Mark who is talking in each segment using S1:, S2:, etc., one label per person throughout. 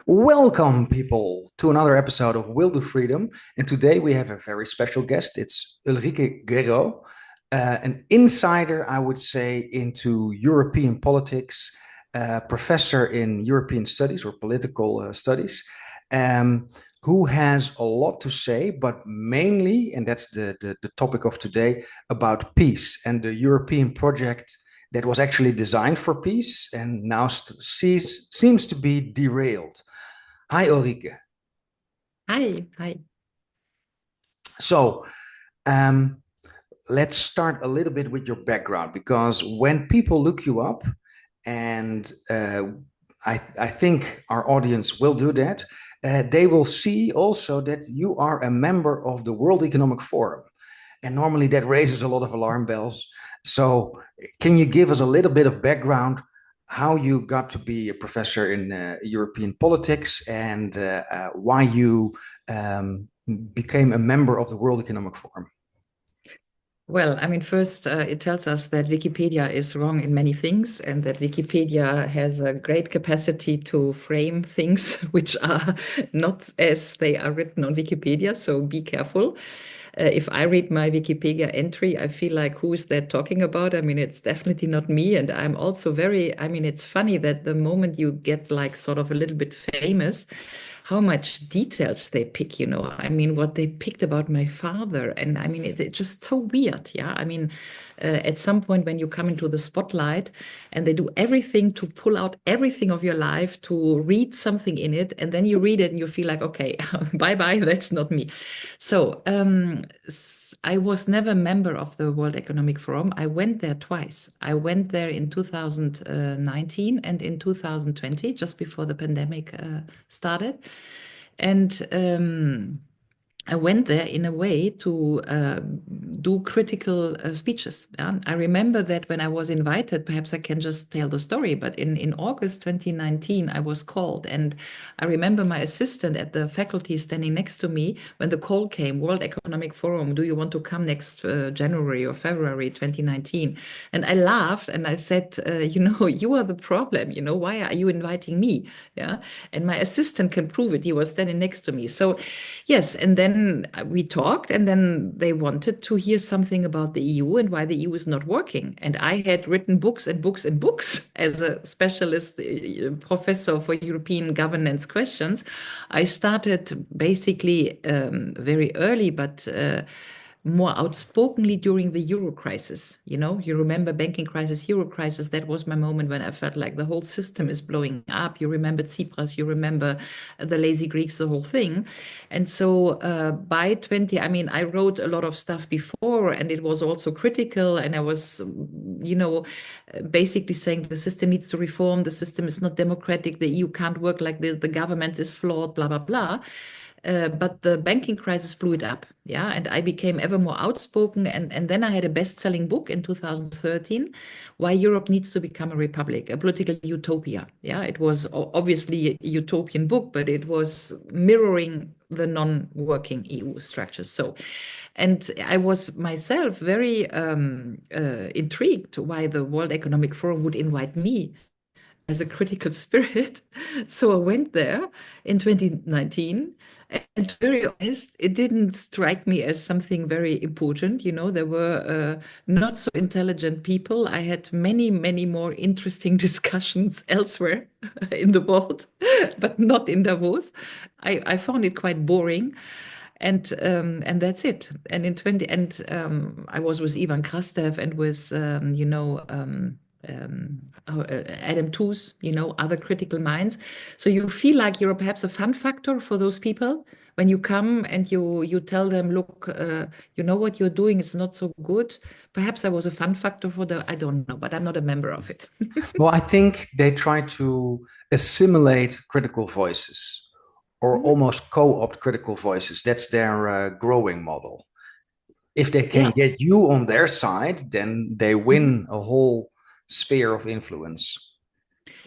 S1: Welcome, people, to another episode of WillDoFreedom. And today we have a very special guest. It's Ulrike Guerot, an insider, I would say, into European politics, professor in European studies or political studies, um, who has a lot to say, but mainly, and that's the topic of today, about peace and the European project that was actually designed for peace and now seems to be derailed. Hi, Ulrike.
S2: Hi, hi.
S1: So, um, let's start a little bit with your background because when people look you up, and I think our audience will do that, they will see also that you are a member of the World Economic Forum. And normally that raises a lot of alarm bells. So, can you give us a little bit of background how you got to be a professor in European politics and why you became a member of the World Economic Forum?
S2: Well, I mean, first, it tells us that Wikipedia is wrong in many things and that Wikipedia has a great capacity to frame things which are not as they are written on Wikipedia. So be careful. If I read my Wikipedia entry, I feel like, who is that talking about? I mean, it's definitely not me. And I'm also I mean, it's funny that the moment you get like sort of a little bit famous, how much details they pick, I mean, what they picked about my father. And I mean, it's just so weird. Yeah. I mean, at some point when you come into the spotlight and they do everything to pull out everything of your life to read something in it, and then you read it and you feel like, okay, bye bye, that's not me. So I was never a member of the World Economic Forum. I went there twice. I went there in 2019 and in 2020, just before the pandemic started. And I went there in a way to do critical speeches. Yeah? I remember that when I was invited, perhaps I can just tell the story, but in August 2019, I was called. And I remember my assistant at the faculty standing next to me when the call came, World Economic Forum, do you want to come next January or February 2019? And I laughed and I said, you are the problem. Why are you inviting me? Yeah. And my assistant can prove it. He was standing next to me. So yes, and then we talked, and then they wanted to hear something about the EU and why the EU is not working. And I had written books and books and books as a specialist professor for European governance questions. I started basically very early, but more outspokenly during the Euro crisis. You remember banking crisis, Euro crisis. That was my moment when I felt like the whole system is blowing up. You remembered Tsipras, you remember the lazy Greeks, the whole thing. And so by 20, I mean, I wrote a lot of stuff before, and it was also critical. And I was, basically saying the system needs to reform. The system is not democratic. The EU can't work like this. The government is flawed, blah, blah, blah. But the banking crisis blew it up. Yeah. And I became ever more outspoken. And then I had a best-selling book in 2013, Why Europe Needs to Become a Republic, a political utopia. Yeah. It was obviously a utopian book, but it was mirroring the non-working EU structures. So, and I was myself very intrigued why the World Economic Forum would invite me as a critical spirit. So I went there in 2019. And to be very honest, it didn't strike me as something very important. There were not so intelligent people. I had many, many more interesting discussions elsewhere in the world, but not in Davos. I found it quite boring. And that's it. And in 20 and I was with Ivan Krastev and with Adam Tooze, other critical minds. So you feel like you're perhaps a fun factor for those people when you come and you tell them, look, you know what you're doing is not so good. Perhaps I was a fun factor I don't know, but I'm not a member of it.
S1: Well, I think they try to assimilate critical voices or
S2: Mhm.
S1: almost co opt critical voices. That's their growing model. If they can
S2: Yeah.
S1: get you on their side, then they
S2: Mhm.
S1: win a whole sphere of influence.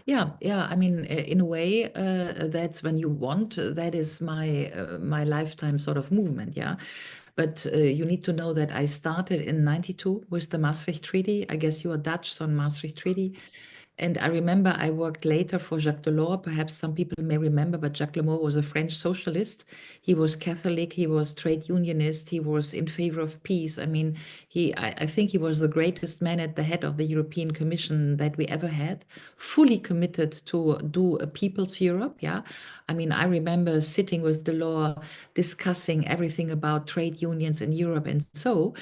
S2: Yeah, yeah. I mean, in a way, that's when you want. That is my lifetime sort of movement. Yeah, but you need to know that I started in '92 with the Maastricht Treaty. I guess you are Dutch, so Maastricht Treaty. And I remember I worked later for Jacques Delors. Perhaps some people may remember, but Jacques Delors was a French socialist. He was Catholic, he was trade unionist, he was in favor of peace. I mean, I think he was the greatest man at the head of the European Commission that we ever had, fully committed to do a people's Europe. Yeah. I mean, I remember sitting with Delors, discussing everything about trade unions in Europe. And so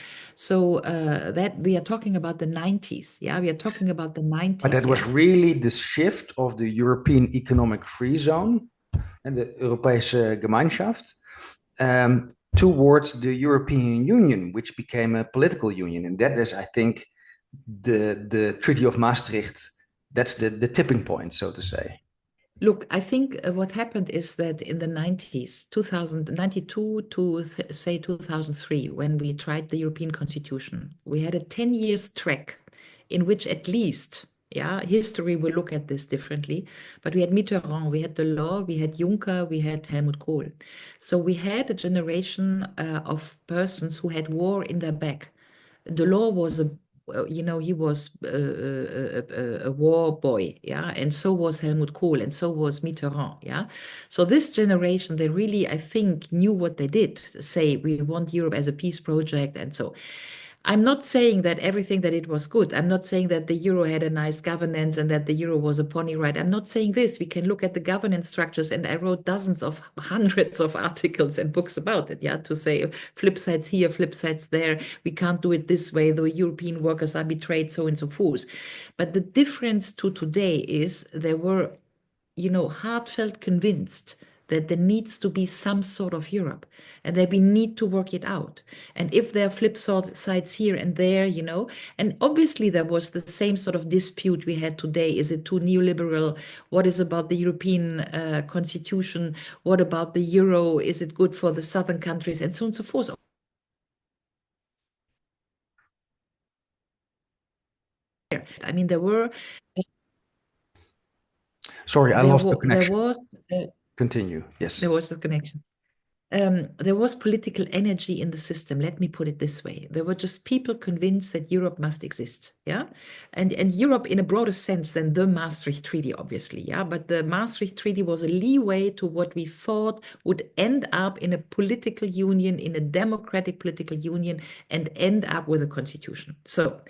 S2: that we are talking about the 90s. Yeah, we are talking about the
S1: But
S2: 90s.
S1: that was
S2: Yeah.
S1: really the shift of the European Economic Free Zone and the Europese Gemeinschaft towards the European Union, which became a political union. And that is, I think, the Treaty of Maastricht. That's the tipping point, so to say.
S2: Look, I think what happened is that in the 90s, 1992 to say 2003, when we tried the European Constitution, we had a 10 years track in which at least, yeah, history will look at this differently, but we had Mitterrand, we had Delors, we had Juncker, we had Helmut Kohl. So we had a generation of persons who had war in their back. Delors was he was a war boy, yeah, and so was Helmut Kohl, and so was Mitterrand, yeah. So this generation, they really, I think, knew what they did. Say we want Europe as a peace project, and so I'm not saying that everything that it was good. I'm not saying that the euro had a nice governance and that the euro was a pony ride. I'm not saying this. We can look at the governance structures, and I wrote hundreds of articles and books about it. Yeah, to say flip sides here, flip sides there. We can't do it this way. The European workers are betrayed, so and so forth. But the difference to today is there were, heartfelt convinced that there needs to be some sort of Europe and that we need to work it out. And if there are flip sides here and there, and obviously there was the same sort of dispute we had today. Is it too neoliberal? What is about the European constitution? What about the euro? Is it good for the southern countries? And so on and so forth. I mean,
S1: Sorry, I lost the
S2: there
S1: connection.
S2: was
S1: Continue. Yes.
S2: there was the connection. There was political energy in the system. Let me put it this way. There were just people convinced that Europe must exist. Yeah. And Europe in a broader sense than the Maastricht Treaty, obviously. Yeah. But the Maastricht Treaty was a leeway to what we thought would end up in a political union, in a democratic political union, and end up with a constitution. So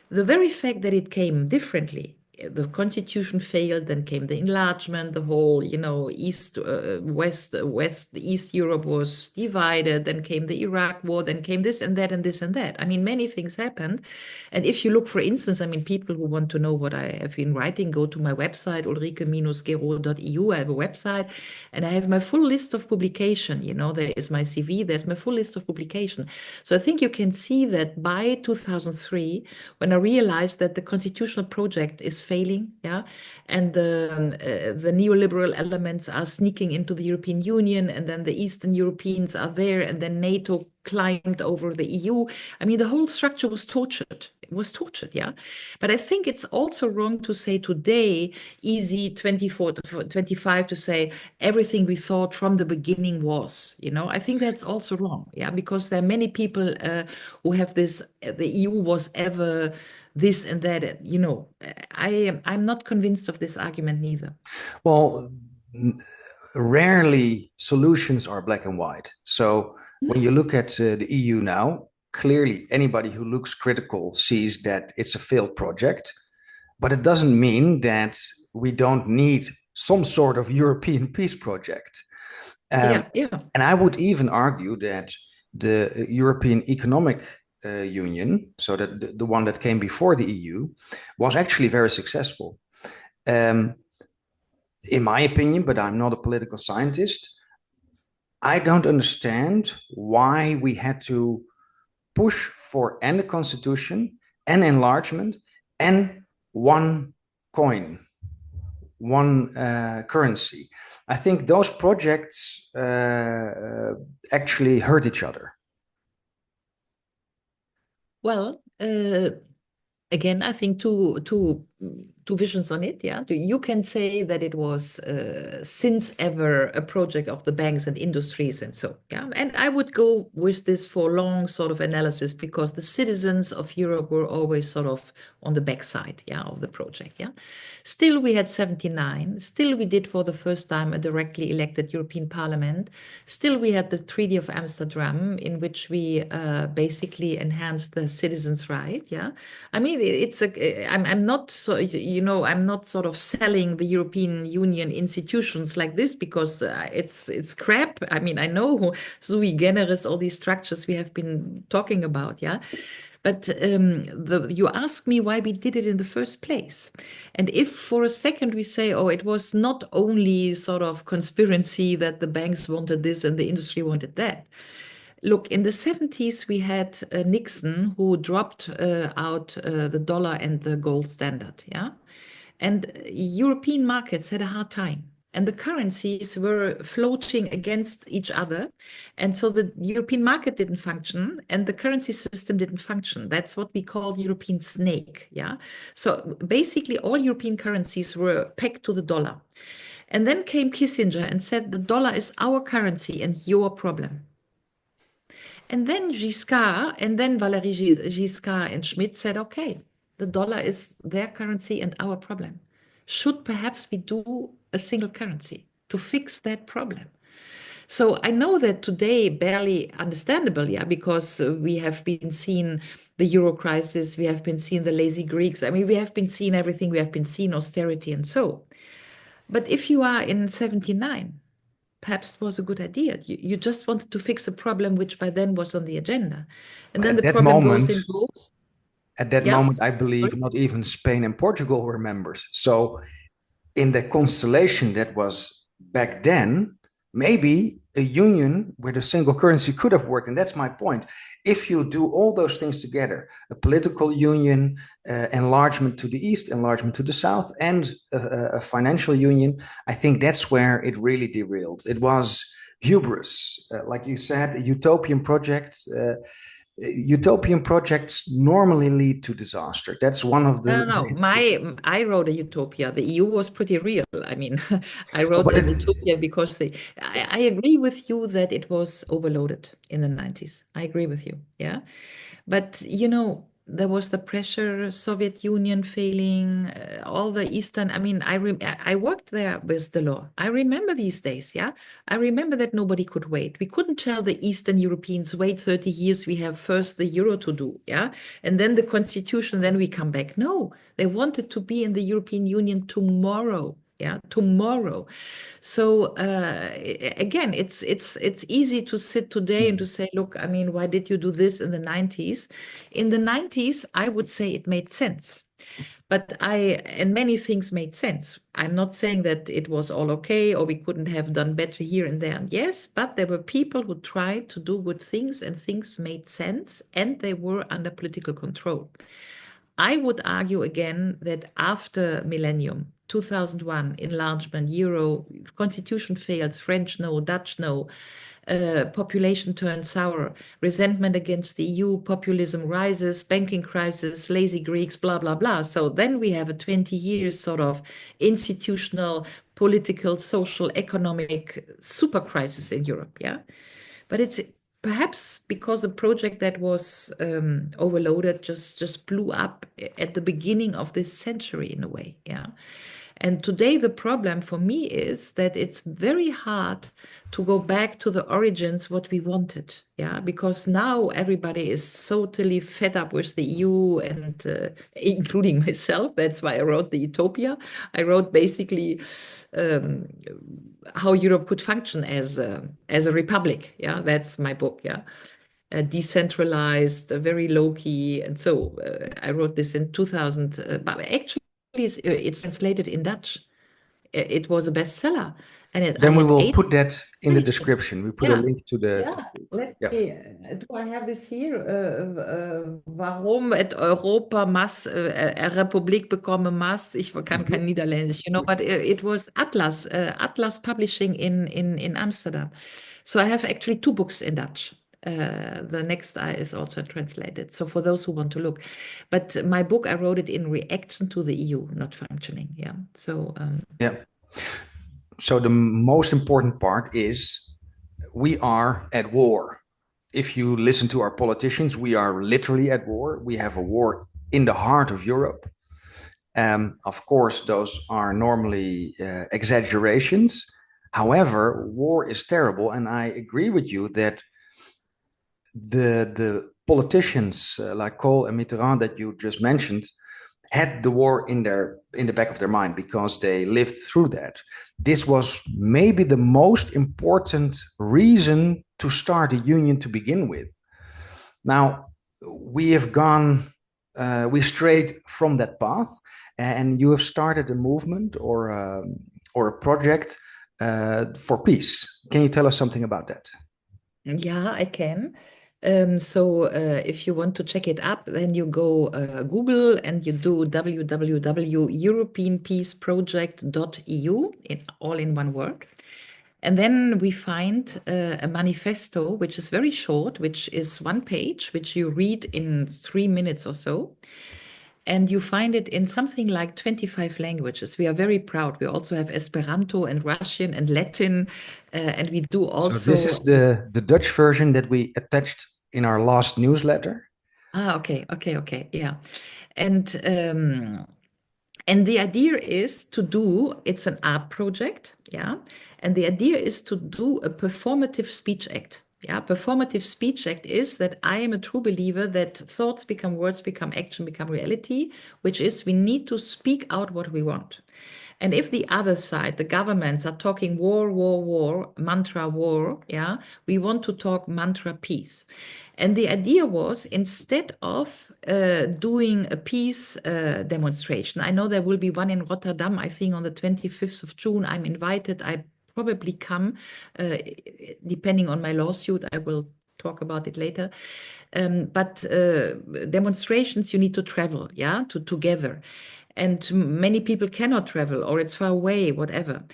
S2: the very fact that it came differently, the constitution failed, then came the enlargement, the whole, east, west, East Europe was divided, then came the Iraq war, then came this and that and this and that. I mean, many things happened. And if you look, for instance, I mean, people who want to know what I have been writing, go to my website, ulrike-gerow.eu. I have a website and I have my full list of publication. There is my CV, there's my full list of publication. So I think you can see that by 2003, when I realized that the constitutional project is failing, yeah, and the neoliberal elements are sneaking into the European Union, and then the Eastern Europeans are there, and then NATO climbed over the EU. I mean, the whole structure was tortured. It was tortured, yeah. But I think it's also wrong to say today, easy 24 to 25, to say everything we thought from the beginning was, I think that's also wrong, yeah, because there are many people who have this, the EU was ever this and that, I'm not convinced of this argument neither.
S1: Well, rarely solutions are black and white. So when you look at the EU now, clearly anybody who looks critical sees that it's a failed project, but it doesn't mean that we don't need some sort of European peace project.
S2: Yeah.
S1: And I would even argue that the European Economic Union, so that the one that came before the EU, was actually very successful. In my opinion, but I'm not a political scientist, I don't understand why we had to push for and a constitution and enlargement and one coin, one currency. I think those projects actually hurt each other.
S2: Well, again, I think two two visions on it. Yeah, you can say that it was since ever a project of the banks and industries and so. Yeah, and I would go with this for long sort of analysis because the citizens of Europe were always sort of on the backside, yeah, of the project. Yeah, still we had 79. Still we did for the first time a directly elected European Parliament. Still we had the Treaty of Amsterdam in which we basically enhanced the citizens' right. Yeah, I mean, I'm not so, I'm not sort of selling the European Union institutions like this because it's crap. I mean, I know sui generis, all these structures we have been talking about, yeah. But you ask me why we did it in the first place. And if for a second we say, oh, it was not only sort of conspiracy that the banks wanted this and the industry wanted that. Look, in the 70s, we had Nixon who dropped out the dollar and the gold standard. Yeah. And European markets had a hard time. And the currencies were floating against each other. And so the European market didn't function and the currency system didn't function. That's what we call European snake. Yeah. So basically, all European currencies were pegged to the dollar. And then came Kissinger and said, the dollar is our currency and your problem. And then Giscard and then Valéry Giscard and Schmidt said, okay, the dollar is their currency and our problem. Should perhaps we do a single currency to fix that problem? So I know that today barely understandable, yeah, because we have been seeing the Euro crisis, we have been seeing the lazy Greeks. I mean, we have been seeing everything, we have been seeing austerity and so. But if you are in 79, perhaps it was a good idea. You just wanted to fix a problem which by then was on the agenda. And then
S1: At
S2: the
S1: that
S2: problem goes
S1: moment,
S2: in goes.
S1: at that
S2: Yeah.
S1: moment, I believe not even Spain and Portugal were members. So in the constellation that was back then, maybe a union with a single currency could have worked. And that's my point. If you do all those things together, a political union, enlargement to the east, enlargement to the south, and a financial union, I think that's where it really derailed. It was hubris, like you said, a utopian project. Utopian projects normally lead to disaster. That's one of the.
S2: No, no, no. I wrote a utopia. The EU was pretty real. I mean, I
S1: Oh,
S2: wrote
S1: but
S2: a utopia because I agree with you that it was overloaded in the 90s. I agree with you. Yeah. But, there was the pressure, Soviet Union failing, all the Eastern. I mean, I worked there with the law. I remember these days. Yeah. I remember that nobody could wait. We couldn't tell the Eastern Europeans, wait 30 years, we have first the euro to do. Yeah. And then the constitution, then we come back. No, they wanted to be in the European Union tomorrow. Yeah, tomorrow. So again, it's easy to sit today and to say, look, I mean, why did you do this in the 90s? In the 90s, I would say it made sense. But and many things made sense. I'm not saying that it was all okay or we couldn't have done better here and there. Yes, but there were people who tried to do good things and things made sense and they were under political control. I would argue again that after millennium, 2001, enlargement, euro, constitution fails, French no, Dutch no, population turns sour, resentment against the EU, populism rises, banking crisis, lazy Greeks, blah, blah, blah. So then we have a 20 years sort of institutional, political, social, economic super crisis in Europe. Yeah. But it's perhaps because a project that was overloaded just blew up at the beginning of this century in a way. Yeah. And today, the problem for me is that it's very hard to go back to the origins, what we wanted. Yeah, because now everybody is totally fed up with the EU and including myself. That's why I wrote the Utopia. I wrote basically how Europe could function as a republic. Yeah, that's my book. Yeah. Decentralized, very low key. And so I wrote this in 2000, but actually, it's translated in Dutch. It was a bestseller, and I
S1: Then we
S2: had
S1: will
S2: eight.
S1: put that in the description. We put a
S2: Yeah,
S1: link to the.
S2: yeah. Let
S1: Yeah.
S2: me. Do I have this here? Warum et Europa Mass, Republik bekomme Mass? Ich kann kein Niederländisch, but it was Atlas Publishing in Amsterdam. So I have actually two books in Dutch. The next I is also translated. So for those who want to look, but my book, I wrote it in reaction to the EU not functioning. Yeah. So
S1: yeah. So the most important part is we are at war. If you listen to our politicians, we are literally at war. We have a war in the heart of Europe. Of course, those are normally exaggerations. However, war is terrible, and I agree with you that the politicians like Kohl and Mitterrand that you just mentioned had the war in the back of their mind because they lived through that. This was maybe the most important reason to start a union to begin with. Now we have gone, we strayed from that path, and you have started a movement or a project for peace. Can you tell us something about that?
S2: yeah, I can. So if you want to check it up, then you go Google and you do www.europeanpeaceproject.eu, all in one word. And then we find a manifesto, which is very short, which is one page, which you read in 3 minutes or so. And you find it in something like 25 languages. We are very proud. We also have Esperanto and Russian and Latin, and we do
S1: So this
S2: also.
S1: is the Dutch version that we attached in our last newsletter.
S2: Okay, yeah. And the idea is to do, it's an art project, yeah. And the idea is to do a performative speech act. Yeah, performative speech act is that I am a true believer that thoughts become words, become action, become reality, which is we need to speak out what we want. And if the other side, the governments are talking war, war, war, mantra war, yeah, we want to talk mantra peace. And the idea was instead of doing a peace demonstration, I know there will be one in Rotterdam, I think on the 25th of June. I'm invited. I probably come, depending on my lawsuit. I will talk about it later. But demonstrations, you need to travel, yeah, to together. And many people cannot travel or it's far away, whatever.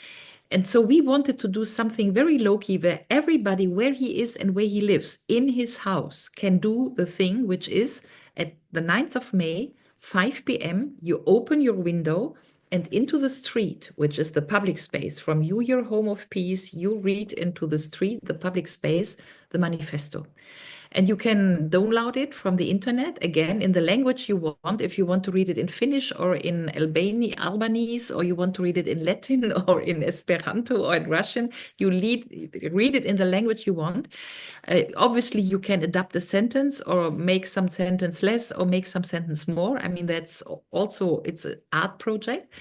S2: And so we wanted to do something very low-key where everybody, where he is and where he lives, in his house, can do the thing, which is at the 9th of May, 5 p.m., you open your window and into the street, which is the public space. From you, your home of peace, you read into the street, the public space, the manifesto. And you can download it from the internet, again, in the language you want. If you want to read it in Finnish or in Albanese, or you want to read it in Latin or in Esperanto or in Russian, you read it in the language you want. Obviously, you can adapt a sentence or make some sentence less or make some sentence more. I mean, that's also, it's an art project.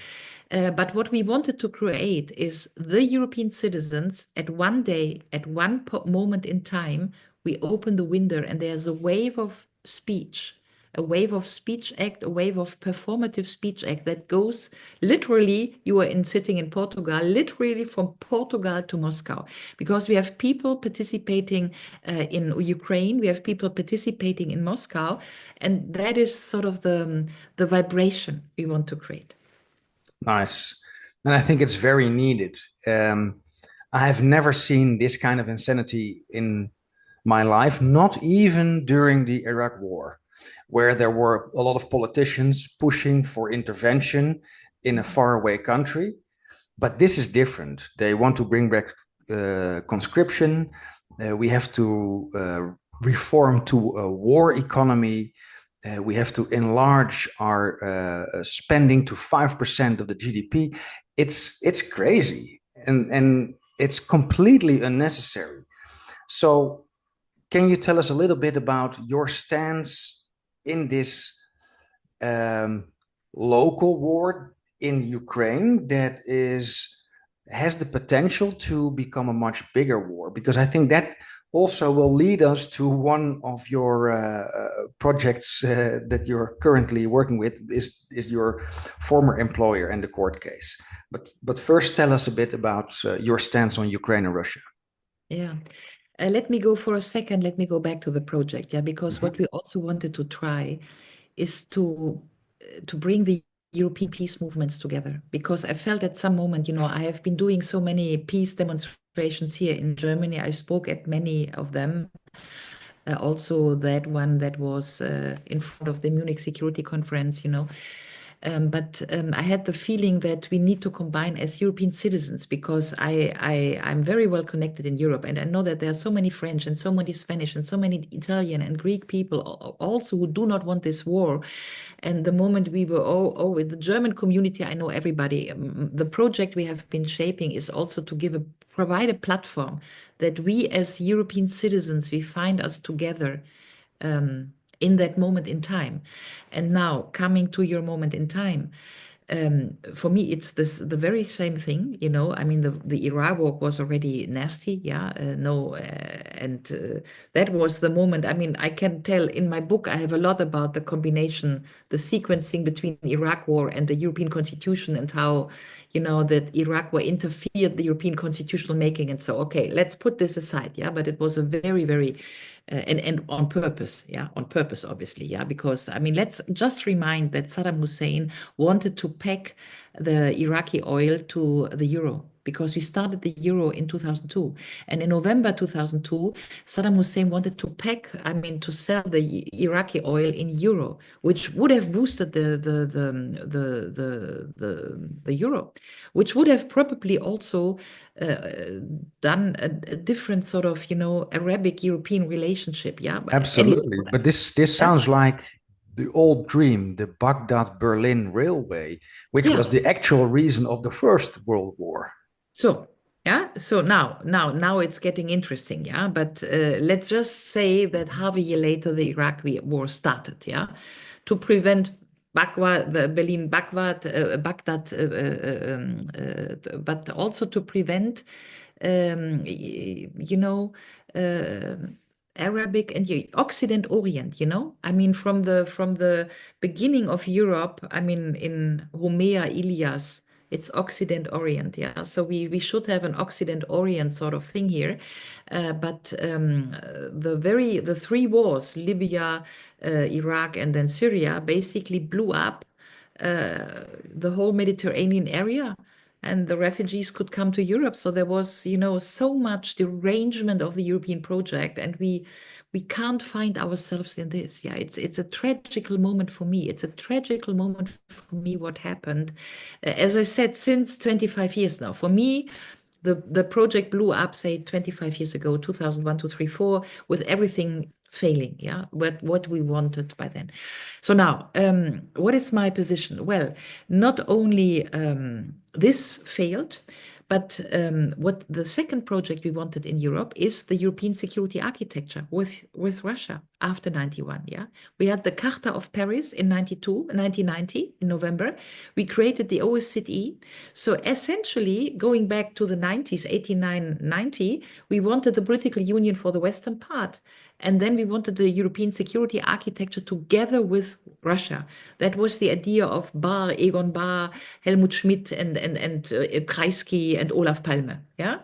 S2: But what we wanted to create is the European citizens at one day, at one moment in time, we open the window and there's a wave of speech, a wave of speech act, a wave of performative speech act that goes literally, you are sitting in Portugal, literally from Portugal to Moscow, because we have people participating in Ukraine, we have people participating in Moscow, and that is sort of the vibration we want to create.
S1: Nice. And I think it's very needed. I have never seen this kind of insanity in my life, not even during the Iraq War, where there were a lot of politicians pushing for intervention in a faraway country. But this is different. They want to bring back conscription. We have to reform to a war economy. We have to enlarge our spending to 5% of the GDP. It's crazy, and it's completely unnecessary. So can you tell us a little bit about your stance in this local war in Ukraine that has the potential to become a much bigger war? Because I think that also will lead us to one of your projects that you're currently working with is your former employer and the court case. But first, tell us a bit about your stance on Ukraine and Russia.
S2: Yeah. Let me go for a second. Let me go back to the project. Yeah, because what we also wanted to try is to bring the European peace movements together. Because I felt at some moment, I have been doing so many peace demonstrations here in Germany. I spoke at many of them. also that one that was in front of the Munich Security Conference, but I had the feeling that we need to combine as European citizens, because I'm very well connected in Europe, and I know that there are so many French and so many Spanish and so many Italian and Greek people also who do not want this war. And the moment we were, with the German community, I know everybody. The project we have been shaping is also to provide a platform that we as European citizens, we find us together in that moment in time. And now coming to your moment in time, for me, it's the very same thing, I mean, the Iraq war was already nasty, yeah, no, and that was the moment. I mean, I can tell in my book, I have a lot about the combination, the sequencing between Iraq war and the European Constitution, and how, that Iraq war interfered the European constitutional making. And so, okay, let's put this aside, yeah, but it was a very, very and on purpose, yeah, on purpose, obviously, yeah, because I mean, let's just remind that Saddam Hussein wanted to peg the Iraqi oil to the euro, because we started the euro in 2002, and in November 2002, Saddam Hussein wanted to peg, I mean, to sell the Iraqi oil in euro, which would have boosted the euro, which would have probably also done a different sort of, Arabic European relationship. Yeah. But anyway,
S1: Absolutely. But this
S2: yeah.
S1: sounds like the old dream, the Baghdad-Berlin Railway, which was
S2: Yeah.
S1: the actual reason of the First World War.
S2: So, yeah. So now it's getting interesting. Yeah. But let's just say that half a year later, the Iraqi war started. Yeah. To prevent the Berlin Baghdad, but also to prevent, you know, uh, Arabic and Occident Orient, I mean, from the beginning of Europe, I mean, in Homer, Ilias, it's Occident Orient, yeah. So we should have an Occident Orient sort of thing here, but the three wars, Libya, Iraq, and then Syria, basically blew up the whole Mediterranean area, and the refugees could come to Europe. So there was, so much derangement of the European project, and we can't find ourselves in this. Yeah, it's a tragical moment for me. It's a tragical moment for me what happened. As I said, since 25 years now, for me, the project blew up, say, 25 years ago, 2001, 2, 3, 4, with everything failing, yeah, what we wanted by then. So now, what is my position? Well, not only this failed, but what the second project we wanted in Europe is the European security architecture with Russia after 91. Yeah, we had the Charta of Paris in 1990 in November. We created the OSCE. So essentially, going back to the 90s, 89, 90, we wanted the political union for the western part. And then we wanted the European security architecture together with Russia. That was the idea of Egon Bahr, Helmut Schmidt, and Kreisky and Olaf Palme. Yeah.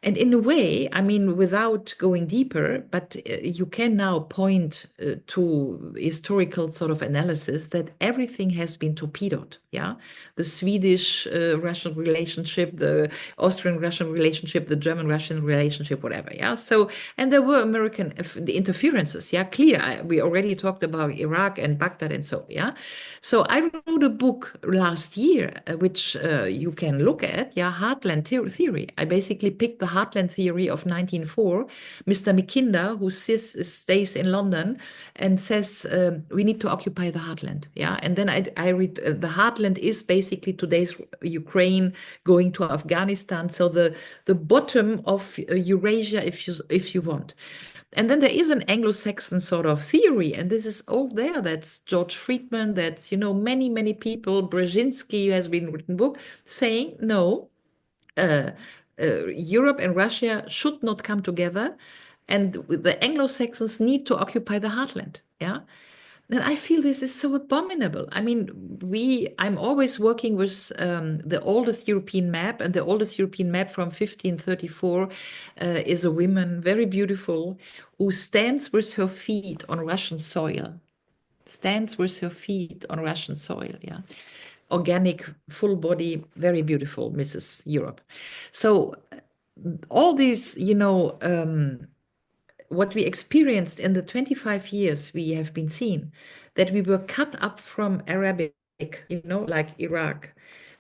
S2: And in a way, I mean, without going deeper, but you can now point to historical sort of analysis that everything has been torpedoed. Yeah, the Swedish-Russian relationship, the Austrian-Russian relationship, the German-Russian relationship, whatever. Yeah. So, and there were American the interferences. Yeah, clear. We already talked about Iraq and Baghdad and so. Yeah. So I wrote a book last year, which you can look at. Yeah, Heartland Theory. I basically picked the Heartland Theory of 1904. Mr. Mackinder, who stays in London, and says we need to occupy the heartland. Yeah, and then I read the heartland is basically today's Ukraine going to Afghanistan. So the bottom of Eurasia, if you want. And then there is an Anglo-Saxon sort of theory, and this is all there. That's George Friedman, that's, many, many people, Brzezinski has been written book saying, no, Europe and Russia should not come together, and the Anglo-Saxons need to occupy the heartland. Yeah. And I feel this is so abominable. I mean, I'm always working with the oldest European map, and the oldest European map from 1534 is a woman, very beautiful, who stands with her feet on Russian soil. Stands with her feet on Russian soil, yeah. Organic, full body, very beautiful, Mrs. Europe. So all these, what we experienced in the 25 years we have been seen, that we were cut up from Arabic, like Iraq.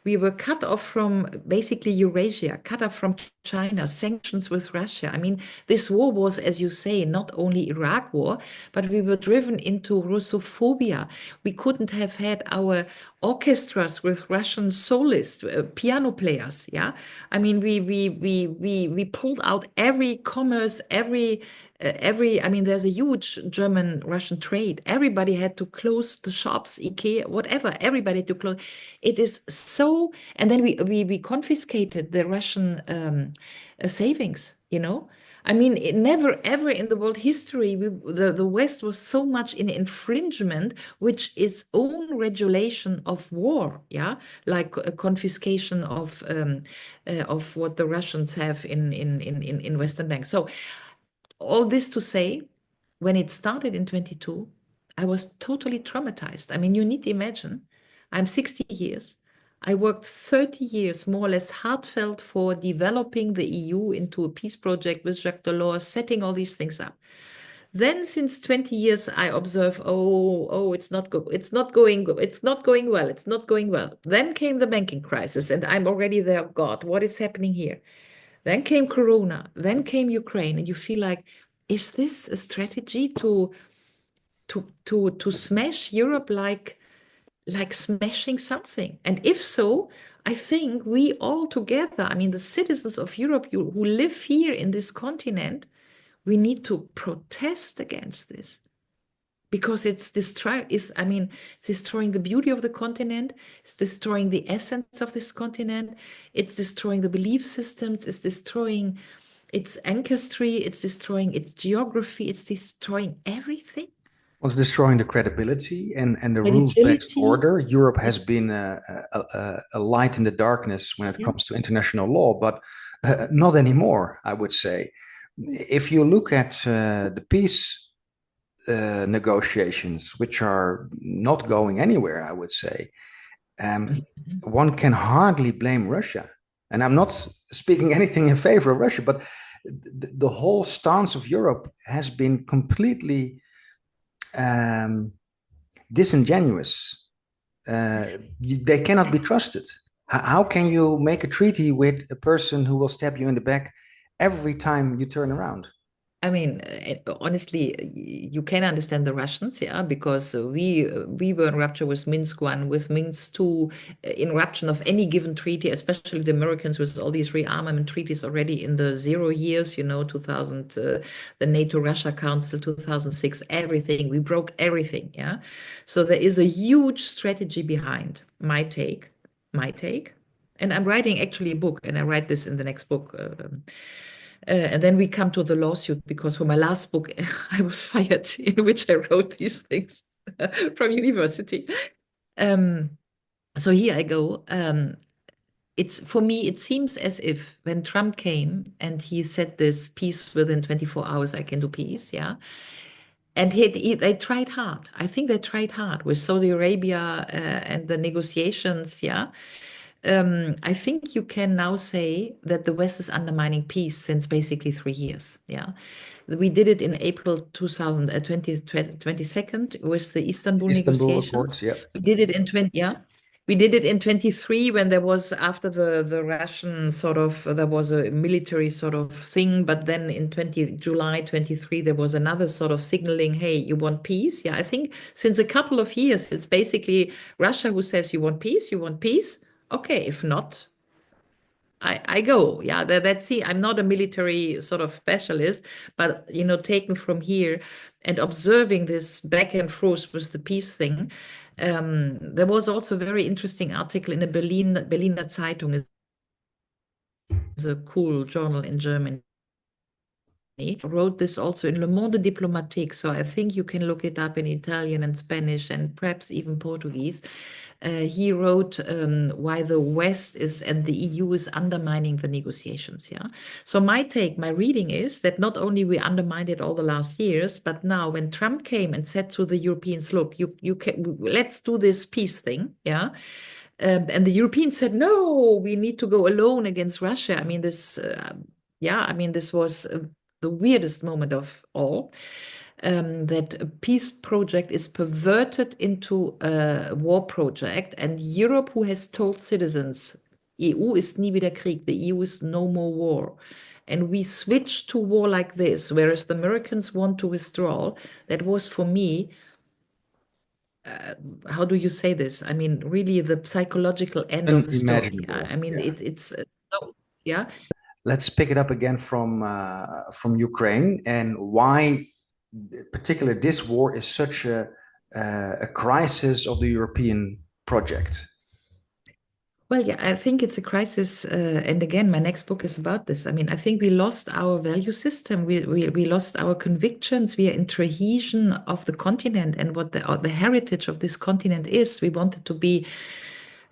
S2: We were cut off from basically Eurasia, cut off from China, sanctions with Russia. I mean, this war was, as you say, not only Iraq war, but we were driven into Russophobia. We couldn't have had our orchestras with Russian soloists, piano players. Yeah, I mean, we pulled out every commerce, every. I mean, there's a huge German-Russian trade. Everybody had to close the shops, IKEA, whatever. Everybody had to close. It is so. And then we confiscated the Russian savings. I mean, never ever in the world history the West was so much in infringement, which is own regulation of war, yeah, like a confiscation of what the Russians have in Western banks. So all this to say, when it started in 22, I was totally traumatized. I mean, you need to imagine, I'm 60 years. I worked 30 years, more or less heartfelt, for developing the EU into a peace project with Jacques Delors, setting all these things up. Then, since 20 years, I observe, it's not good. It's not going good. It's not going well. It's not going well. Then came the banking crisis, and I'm already there. God, what is happening here? Then came Corona. Then came Ukraine, and you feel like, is this a strategy to smash Europe like smashing something? And if so, I think we all together, I mean, the citizens of Europe who live here in this continent, we need to protest against this because it's destroying the beauty of the continent. It's destroying the essence of this continent. It's destroying the belief systems. It's destroying its ancestry. It's destroying its geography. It's destroying everything.
S1: Was destroying the credibility and the rules-based
S2: Credibility.
S1: order. Europe has been a light in the darkness when it comes to international law, but not anymore, I would say. If you look at the peace negotiations, which are not going anywhere, I would say, one can hardly blame Russia. And I'm not speaking anything in favor of Russia, but the whole stance of Europe has been completely disingenuous. They cannot be trusted. How can you make a treaty with a person who will stab you in the back every time you turn around?
S2: I mean, honestly, you can understand the Russians, yeah, because we were in rupture with Minsk one, with Minsk two, in rupture of any given treaty, especially the Americans with all these rearmament treaties already in the 0 years, 2000, the NATO-Russia Council, 2006, everything. We broke everything, yeah. So there is a huge strategy behind my take, and I'm writing actually a book, and I write this in the next book. And then we come to the lawsuit because for my last book, I was fired in which I wrote these things from university. So here I go. For me, it seems as if when Trump came and he said this peace within 24 hours, I can do peace, yeah. And they tried hard. I think they tried hard with Saudi Arabia and the negotiations, yeah. I think you can now say that the West is undermining peace since basically 3 years. Yeah, we did it in April 22nd with the Istanbul
S1: Istanbul
S2: negotiations.
S1: Accords, yeah.
S2: We did it in 20, yeah. We did it in 23 when there was after the Russian sort of there was a military sort of thing, but then in July 23 there was another sort of signaling, hey, you want peace? Yeah, I think since a couple of years it's basically Russia who says you want peace, you want peace. Okay, if not, I go. Yeah, see, I'm not a military sort of specialist, but taken from here and observing this back and forth with the peace thing, there was also a very interesting article in a Berliner Zeitung, is a cool journal in Germany. Wrote this also in Le Monde Diplomatique, so I think you can look it up in Italian and Spanish and perhaps even Portuguese. He wrote why the West is and the EU is undermining the negotiations. Yeah. So my reading is that not only we undermined it all the last years, but now when Trump came and said to the Europeans, "Look, let's do this peace thing." Yeah. And the Europeans said, "No, we need to go alone against Russia." I mean, this. Yeah, I mean, this was the weirdest moment of all, that a peace project is perverted into a war project, and Europe, who has told citizens, EU ist nie wieder Krieg, the EU is no more war. And we switch to war like this, whereas the Americans want to withdraw. That was for me, how do you say this? I mean, really the psychological end of the story.
S1: Unimaginable.
S2: I mean,
S1: Yeah.
S2: it's so, yeah.
S1: Let's pick it up again from Ukraine and why, particular, this war is such a crisis of the European project.
S2: Well, yeah, I think it's a crisis. And again, my next book is about this. I mean, I think we lost our value system. We lost our convictions. We are in trahison of the continent and what the heritage of this continent is. We wanted to be,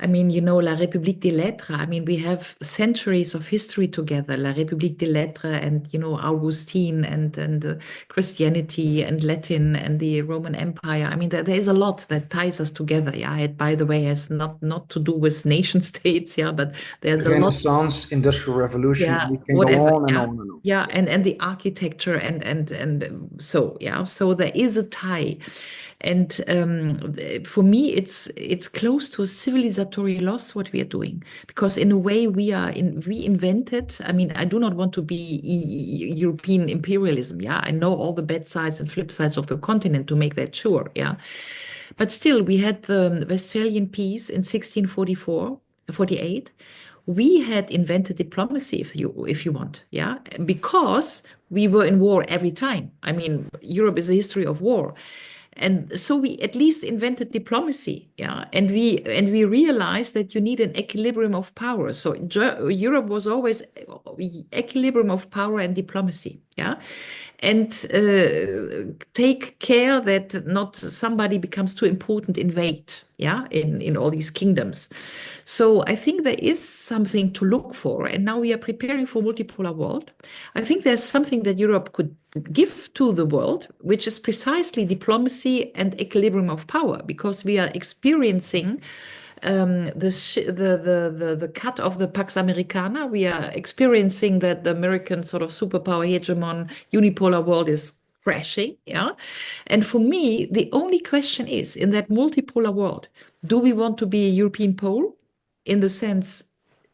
S2: I mean, you know, La République des Lettres. I mean, we have centuries of history together, La République des Lettres and, you know, Augustine and Christianity and Latin and the Roman Empire. I mean, there is a lot that ties us together. Yeah, it, by the way, has not to do with nation states. Yeah, but there's
S1: The
S2: a lot.
S1: Renaissance, Industrial Revolution,
S2: Yeah,
S1: we can
S2: whatever.
S1: go on and
S2: Yeah.
S1: on and on.
S2: Yeah, and the architecture and so yeah, so there is a tie. And for me, it's close to a civilizatory loss what we are doing, because in a way we invented. I mean, I do not want to be European imperialism. Yeah, I know all the bad sides and flip sides of the continent to make that sure. Yeah, but still, we had the Westphalian peace in 1644, 48. We had invented diplomacy, if you want, yeah, because we were in war every time. I mean, Europe is a history of war. And so we at least invented diplomacy, yeah, and we realized that you need an equilibrium of power. So Europe was always equilibrium of power and diplomacy, yeah, and take care that not somebody becomes too important, invade, yeah, in all these kingdoms. So I think there is something to look for, and now we are preparing for multipolar world. I think there's something that Europe could give to the world, which is precisely diplomacy and equilibrium of power, because we are experiencing the cut of the Pax Americana. We are experiencing that the American sort of superpower hegemon unipolar world is crashing. Yeah. And for me, the only question is, in that multipolar world, do we want to be a European pole in the sense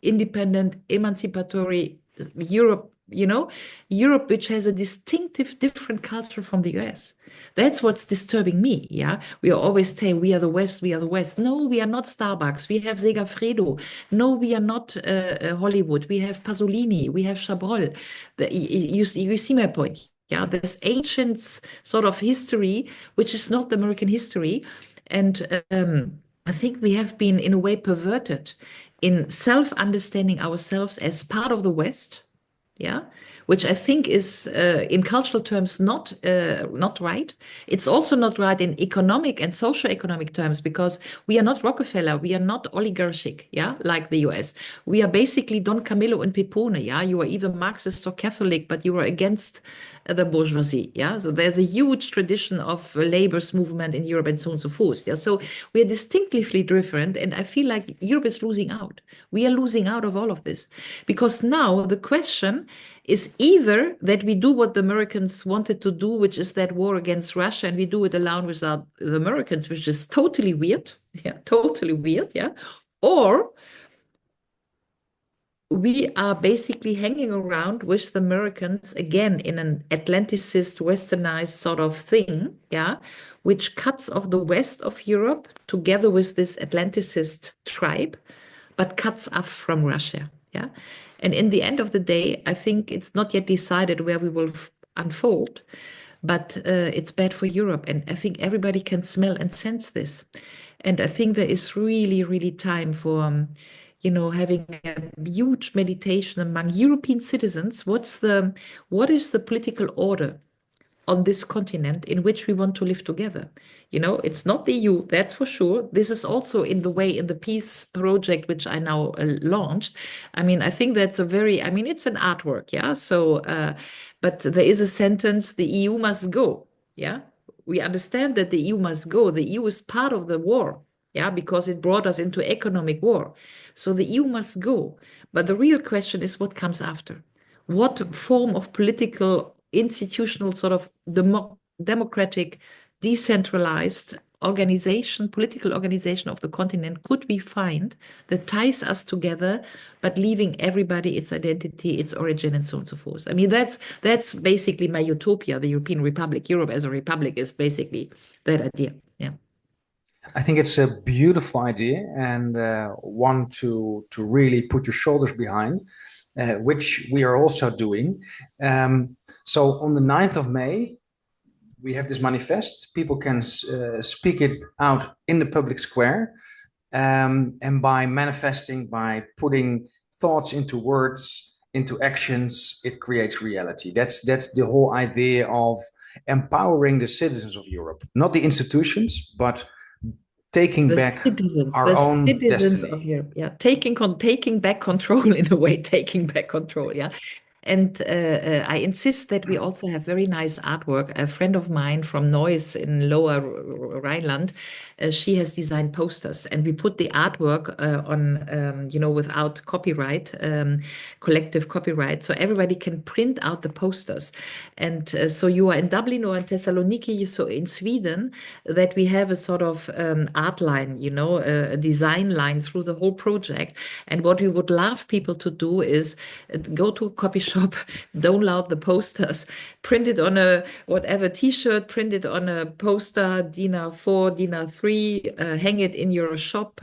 S2: independent, emancipatory Europe, you know, Europe, which has a distinctive different culture from the US. That's what's disturbing me. Yeah. We always say we are the West, we are the West. No, we are not Starbucks. We have Segafredo. No, we are not Hollywood. We have Pasolini. We have Chabrol. You see my point. Yeah. There's ancient sort of history, which is not the American history. And I think we have been, in a way, perverted in self-understanding ourselves as part of the West, yeah, which I think is, in cultural terms, not right. It's also not right in economic and socio-economic terms, because we are not Rockefeller, we are not oligarchic, yeah, like the US. We are basically Don Camillo and Pepone, yeah. You are either Marxist or Catholic, but you are against the bourgeoisie, yeah. So there's a huge tradition of labor's movement in Europe and so on and so forth, yeah. So we are distinctively different, and I feel like Europe is losing out. We are losing out of all of this, because now the question is either that we do what the Americans wanted to do, which is that war against Russia, and we do it alone without the Americans, which is totally weird, yeah, totally weird, yeah, or we are basically hanging around with the Americans again in an Atlanticist, westernized sort of thing, yeah, which cuts off the west of Europe together with this Atlanticist tribe, but cuts off from Russia, yeah. And in the end of the day, I think it's not yet decided where we will unfold, but it's bad for Europe. And I think everybody can smell and sense this. And I think there is really, really time for, you know, having a huge meditation among European citizens. What is the political order on this continent in which we want to live together? You know, it's not the EU, that's for sure. This is also in the way in the peace project, which I now launched. I mean, I think that's I mean, it's an artwork, yeah. So, but there is a sentence: the EU must go. Yeah, we understand that the EU must go. The EU is part of the war, yeah, because it brought us into economic war. So the EU must go. But the real question is what comes after. What form of political institutional sort of democratic, decentralized organization, political organization of the continent could we find that ties us together, but leaving everybody its identity, its origin, and so on and so forth. I mean, that's basically my utopia, the European Republic. Europe as a republic is basically that idea. Yeah.
S1: I think it's a beautiful idea and one to really put your shoulders behind, which we are also doing. So on the 9th of May, we have this manifest. People can speak it out in the public square. And by manifesting, by putting thoughts into words, into actions, it creates reality. That's the whole idea of empowering the citizens of Europe, not the institutions, but taking back our own
S2: citizens
S1: destiny.
S2: of Europe, yeah, taking back control in a way, taking back control, yeah. And I insist that we also have very nice artwork. A friend of mine from Neuss in Lower Rhineland, she has designed posters, and we put the artwork on, without copyright, collective copyright, so everybody can print out the posters. And so you are in Dublin or in Thessaloniki, so in Sweden, that we have a sort of art line, a design line through the whole project. And what we would love people to do is go to a copy shop, download the posters, print it on a whatever t-shirt, print it on a poster, DIN A4, DIN A3, hang it in your shop,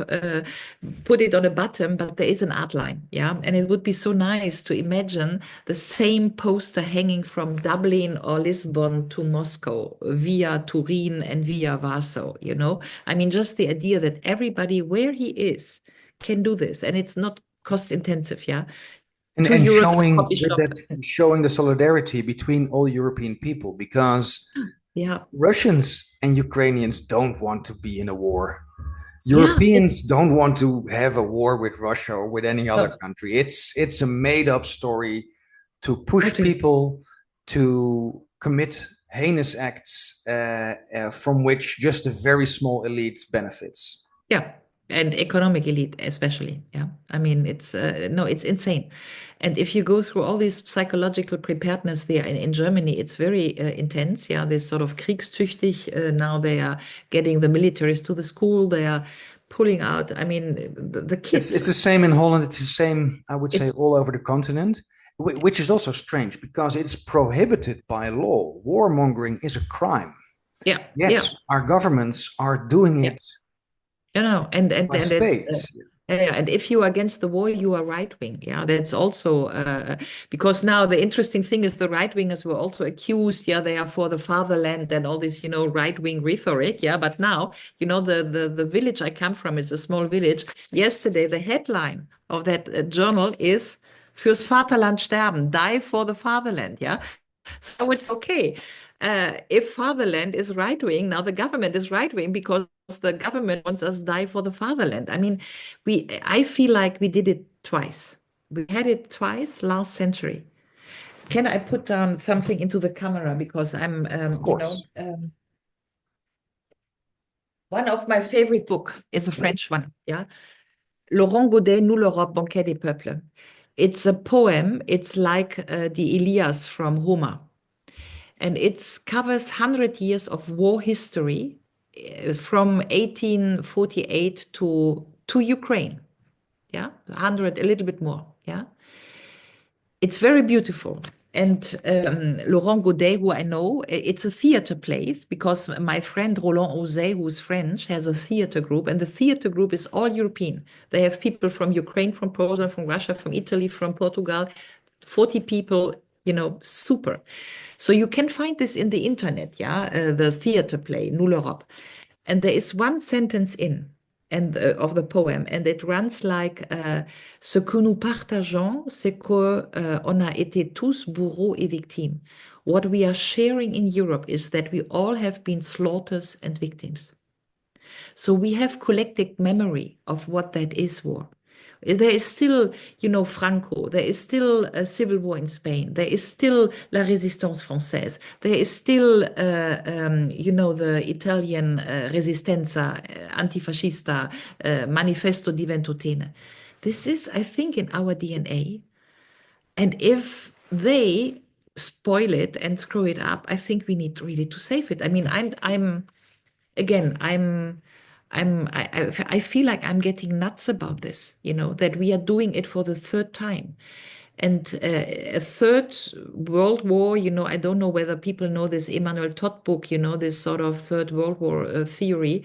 S2: put it on a bottom, but there is an art line, yeah? And it would be so nice to imagine the same poster hanging from Dublin or Lisbon to Moscow, via Turin and via Warsaw, I mean, just the idea that everybody where he is can do this, and it's not cost intensive, yeah?
S1: And
S2: €2
S1: showing
S2: coffee
S1: with
S2: shop.
S1: that, showing the solidarity between all European people, because
S2: Yeah.
S1: Russians and Ukrainians don't want to be in a war.
S2: Yeah,
S1: Europeans don't want to have a war with Russia or with any other
S2: no,
S1: country. It's a made-up story to push
S2: totally.
S1: people to commit heinous acts from which just a very small elite benefits.
S2: Yeah, and economic elite especially. Yeah, I mean it's no, it's insane. And if you go through all this psychological preparedness there in Germany, it's very intense. Yeah, they're sort of kriegstüchtig. Now they are getting the militaries to the school. They are pulling out. I mean, the
S1: It's
S2: kids.
S1: the same in Holland. It's the same, I would say,
S2: It,
S1: all over the continent, which is also strange because it's prohibited by law. Warmongering is a crime.
S2: yeah, yeah,
S1: Yet our governments are doing
S2: yeah.
S1: it
S2: And
S1: by
S2: it's
S1: spades.
S2: yeah, and if you are against the war, you are right wing. Yeah, that's also because now the interesting thing is the right wingers were also accused. Yeah, they are for the fatherland and all this, right wing rhetoric. Yeah, but now, the village I come from is a small village. Yesterday, the headline of that journal is "Fürs Vaterland sterben," die for the fatherland. Yeah, so it's okay. If fatherland is right wing, now the government is right wing because the government wants us to die for the fatherland. I mean, I feel like we did it twice. We had it twice last century. Can I put down something into the camera because I'm,
S1: Of course.
S2: one of my favorite book is a French one. Yeah, Laurent Godet, Nous l'Europe, Banquet des Peuples. It's a poem. It's like the Ilias from Homer. And it covers 100 years of war history from 1848 to Ukraine. Yeah, 100, a little bit more. Yeah, it's very beautiful. And Laurent Godet, who I know, it's a theater place because my friend Roland Osé, who's French, has a theater group, and the theater group is all European. They have people from Ukraine, from Poland, from Russia, from Italy, from Portugal, 40 people, super. So you can find this in the internet, yeah, the theater play, Nous l'Europe. And there is one sentence of the poem, and it runs like Ce que nous partageons, c'est que on a été tous bourreaux et victimes. What we are sharing in Europe is that we all have been slaughters and victims. So we have collective memory of what that is war. There is still, Franco. There is still a civil war in Spain. There is still La Résistance Française. There is still, the Italian Resistenza Antifascista, Manifesto di Ventotene. This is, I think, in our DNA. And if they spoil it and screw it up, I think we need really to save it. I mean, again, I feel like I'm getting nuts about this, that we are doing it for the third time. And a third world war, I don't know whether people know this Emmanuel Todd book, this sort of third world war theory.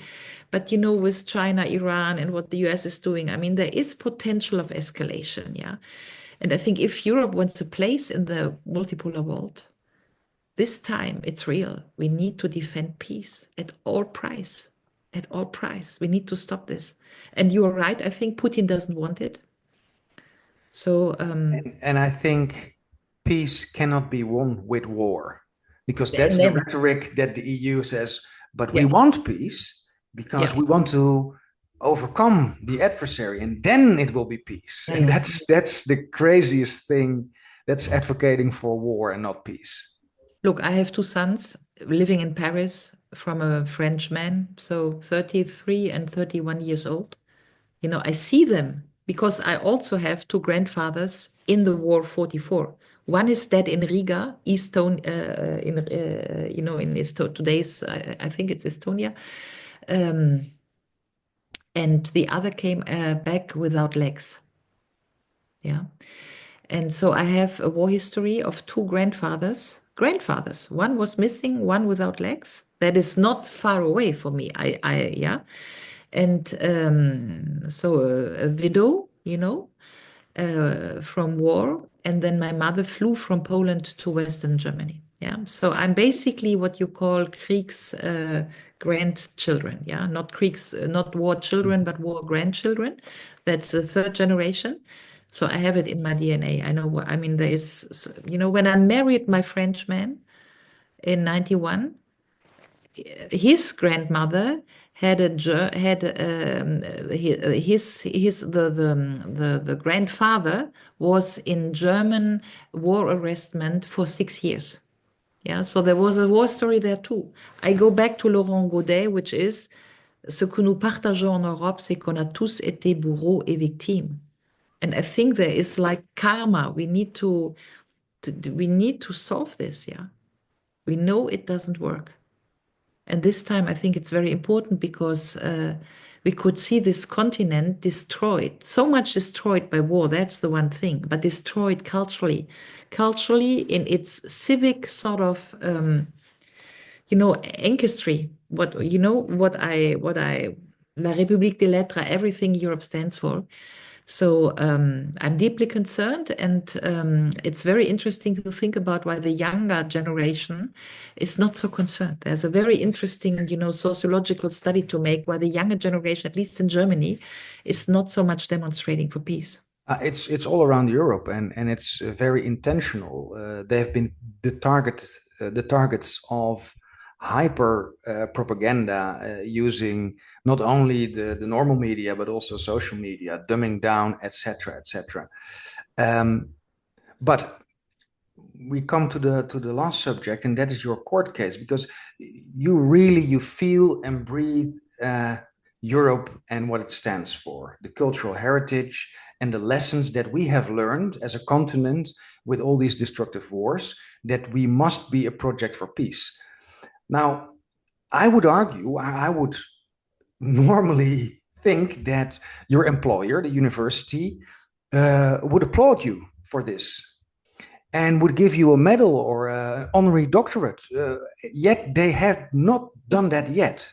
S2: But, with China, Iran, and what the US is doing, I mean, there is potential of escalation, yeah. And I think if Europe wants a place in the multipolar world, this time it's real. We need to defend peace at all price. At all price. We need to stop this. And you are right. I think Putin doesn't want it. So,
S1: and I think peace cannot be won with war, because that's the
S2: never.
S1: rhetoric that the EU says, but we
S2: Yeah.
S1: want peace because
S2: Yeah.
S1: we want to overcome the adversary, and then it will be peace. And
S2: Yeah.
S1: that's the craziest thing. That's advocating for war and not peace.
S2: Look, I have two sons living in Paris from a French man, so 33 and 31 years old. I see them because I also have two grandfathers in the war 44. One is dead in Riga, today's, I think it's Estonia. And the other came back without legs. Yeah. And so I have a war history of two grandfathers. Grandfathers. One was missing, one without legs. That is not far away for me. Yeah. And so a widow, from war. And then my mother flew from Poland to Western Germany. Yeah. So I'm basically what you call Kriegs grandchildren. Yeah. Not war children, but war grandchildren. That's the third generation. So I have it in my DNA. I know what I mean. There is, when I married my French man in 91, his grandmother had the grandfather was in German war arrestment for 6 years. Yeah, so there was a war story there too. I go back to Laurent Godet, which is ce que nous partageons en Europe, c'est qu'on a tous été bourreaux et victimes. And I think there is like karma. We need to solve this. Yeah, we know it doesn't work. And this time, I think it's very important because we could see this continent destroyed, so much destroyed by war. That's the one thing, but destroyed culturally in its civic sort of, ancestry. La République des Lettres, everything Europe stands for. So I'm deeply concerned, and it's very interesting to think about why the younger generation is not so concerned. There's a very interesting, sociological study to make why the younger generation, at least in Germany, is not so much demonstrating for peace.
S1: It's all around Europe, and it's very intentional. They have been the targets of hyper propaganda using not only the normal media but also social media, dumbing down, etc., etc. But we come to the last subject, and that is your court case, because you feel and breathe Europe and what it stands for, the cultural heritage and the lessons that we have learned as a continent with all these destructive wars, that we must be a project for peace. Now, I would argue, I would normally think that your employer, the university, would applaud you for this and would give you a medal or an honorary doctorate. Yet they have not done that yet.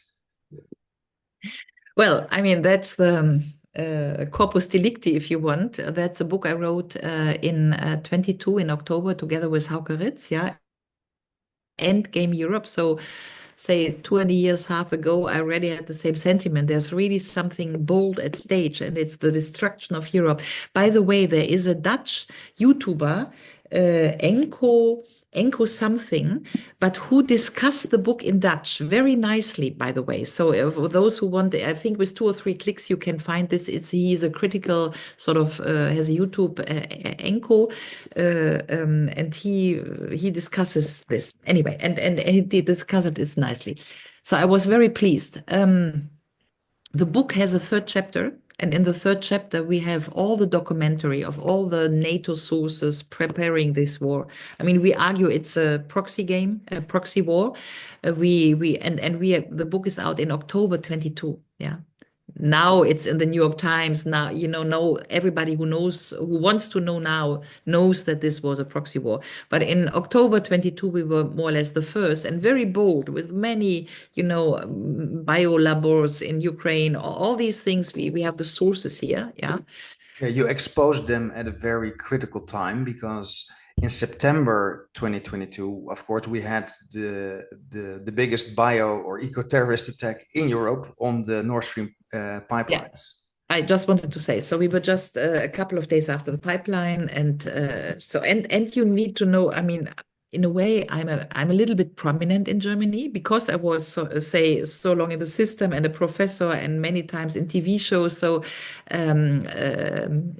S2: Well, I mean, that's the Corpus Delicti, if you want. That's a book I wrote in 22 in October together with Hauke Ritz, yeah. Endgame Europe. So say 20 years, half ago, I already had the same sentiment. There's really something bold at stage, and it's the destruction of Europe. By the way, there is a Dutch YouTuber, Enko something, but who discussed the book in Dutch very nicely, by the way. So for those who want, I think with 2 or 3 clicks, you can find this. He's a critical sort of, has a YouTube, Enko, and he discusses this anyway, and he discusses it nicely. So I was very pleased. The book has a 3rd chapter, And in the third chapter, we have all the documentary of all the NATO sources preparing this war. I mean, we argue it's a proxy game, a proxy war. The book is out in October 22. Yeah. Now it's in the New York Times. Now, no, everybody who wants to know now knows that this was a proxy war. But in October 22, we were more or less the first and very bold with many, biolabors in Ukraine, all these things. We have the sources here. Yeah.
S1: Yeah, you exposed them at a very critical time because in September 2022, of course, we had the biggest bio or eco-terrorist attack in Europe on the Nord Stream
S2: Yeah.
S1: pipelines.
S2: I just wanted to say, so we were just a couple of days after the pipeline, and you need to know. I mean, in a way, I'm a little bit prominent in Germany because I was so long in the system and a professor and many times in TV shows. So, um, um,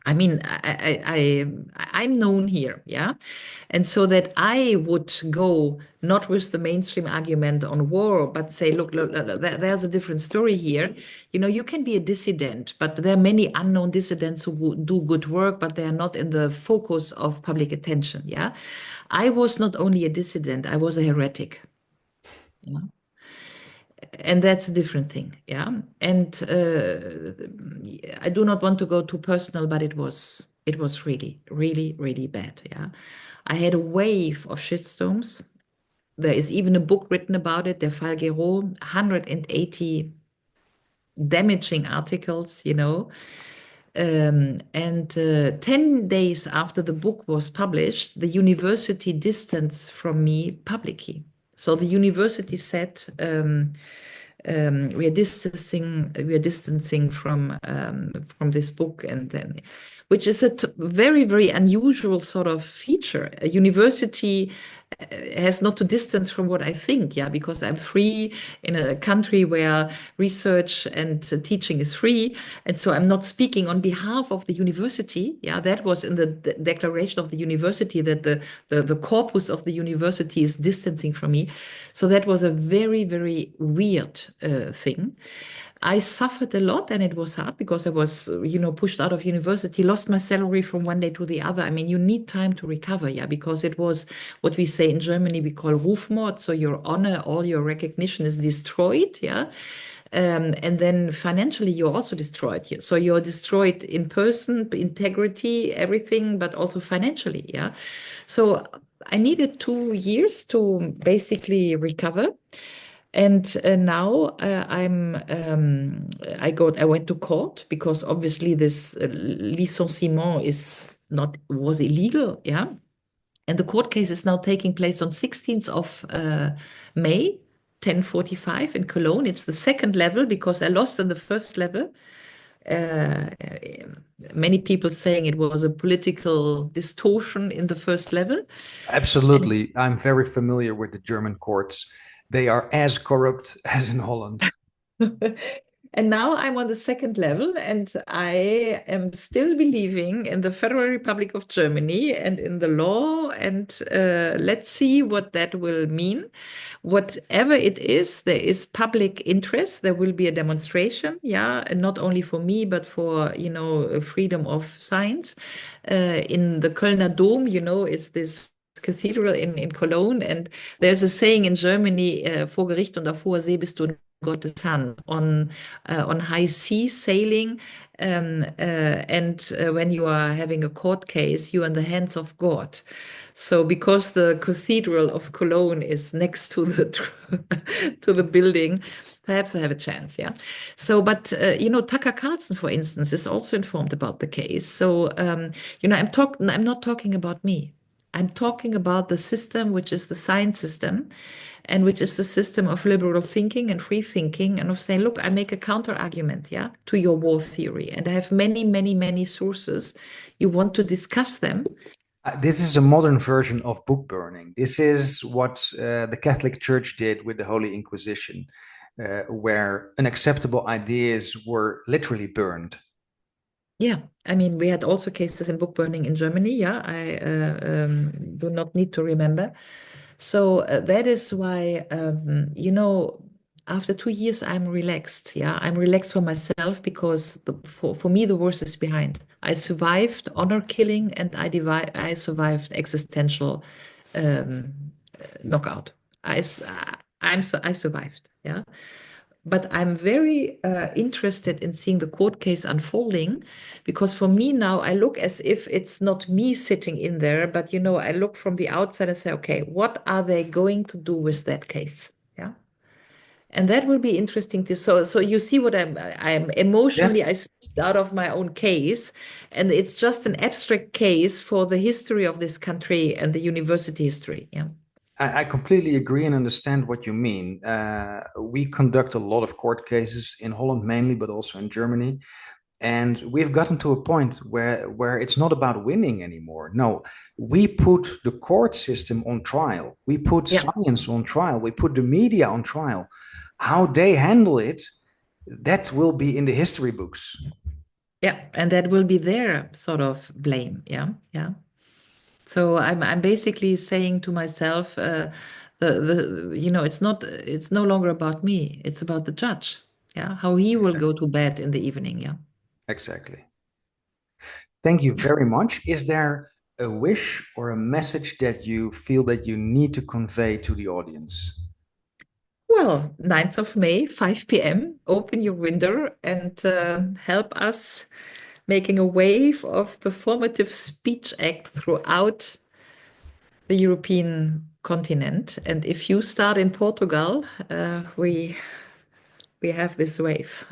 S2: I mean, I'm known here, yeah. And so that I would go not with the mainstream argument on war, but say, look, there's a different story here. You can be a dissident, but there are many unknown dissidents who do good work, but they are not in the focus of public attention, yeah. I was not only a dissident, I was a heretic. Yeah. And that's a different thing, yeah. And I do not want to go too personal, but it was really, really, really bad, yeah. I had a wave of shitstorms. There is even a book written about it, Der Fall Guerot, 180 damaging articles, and 10 days after the book was published, the university distanced from me publicly. So the university said, we are distancing from this book, and then, which is a very, very unusual sort of feature. A university has not to distance from what I think, yeah, because I'm free in a country where research and teaching is free, and so I'm not speaking on behalf of the university. Yeah, that was in the declaration of the university that the corpus of the university is distancing from me. So that was a very, very weird thing. I suffered a lot, and it was hard because I was, pushed out of university, lost my salary from one day to the other. I mean, you need time to recover, yeah, because it was what we say in Germany, we call Rufmord. So your honor, all your recognition is destroyed, yeah. And then financially, you're also destroyed here. So you're destroyed in person, integrity, everything, but also financially, yeah. So I needed 2 years to basically recover. And now I went to court because obviously this licenciement was illegal, yeah. And the court case is now taking place on 16th of May, 10:45 in Cologne. It's the second level because I lost in the first level. Uh, Many people saying it was a political distortion in the first level.
S1: Absolutely. I'm very familiar with the German courts. They are as corrupt as in Holland.
S2: And now I'm on the second level, and I am still believing in the Federal Republic of Germany and in the law. And let's see what that will mean. Whatever it is, there is public interest. There will be a demonstration, yeah, and not only for me, but for, freedom of science. In the Kölner Dom, is this cathedral in Cologne. And there's a saying in Germany, vor Gericht und auf hoher See bist du Gottes Hand, on high sea sailing, and when you are having a court case, you're in the hands of God. So because the cathedral of Cologne is next to the to the building, perhaps I have a chance, yeah. So, but Tucker Carlson, for instance, is also informed about the case. So, I'm not talking about me. I'm talking about the system, which is the science system, and which is the system of liberal thinking and free thinking, and of saying, look, I make a counter argument, yeah, to your war theory, and I have many, many, many sources. You want to discuss them?
S1: This is a modern version of book burning. This is what the Catholic Church did with the Holy Inquisition, where unacceptable ideas were literally burned.
S2: Yeah, I mean, we had also cases in book burning in Germany. Yeah, I do not need to remember. So that is why, after 2 years, I'm relaxed. Yeah, I'm relaxed for myself because for me, the worst is behind. I survived honor killing and I survived existential um, knockout. I survived. Yeah. But I'm very interested in seeing the court case unfolding because for me now, I look as if it's not me sitting in there, but I look from the outside and say, okay, what are they going to do with that case? Yeah. And that will be interesting to so you see what I'm
S1: Yeah,
S2: emotionally I stepped out of my own case, and it's just an abstract case for the history of this country and the university history. Yeah.
S1: I completely agree and understand what you mean. We conduct a lot of court cases in Holland mainly, but also in Germany. And we've gotten to a point where it's not about winning anymore. No, we put the court system on trial. We put
S2: Yeah.
S1: science on trial. We put the media on trial. How they handle it, that will be in the history books.
S2: Yeah. And that will be their sort of blame. Yeah. Yeah. So I'm basically saying to myself, it's no longer about me. It's about the judge. Yeah. How he will go
S1: Exactly.
S2: to bed in the evening. Yeah.
S1: Exactly. Thank you very much. Is there a wish or a message that you feel that you need to convey to the audience?
S2: Well, 9th of May, 5 p.m., open your window and help us making a wave of performative speech act throughout the European continent. And if you start in Portugal, we have this wave.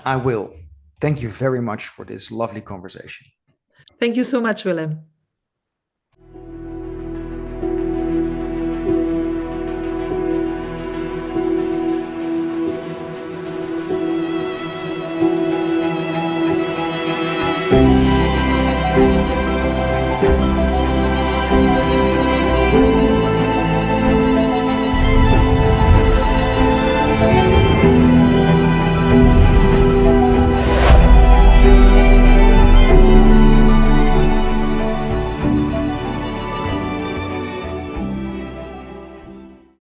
S1: I will. Thank you very much for this lovely conversation.
S2: Thank you so much, Willem.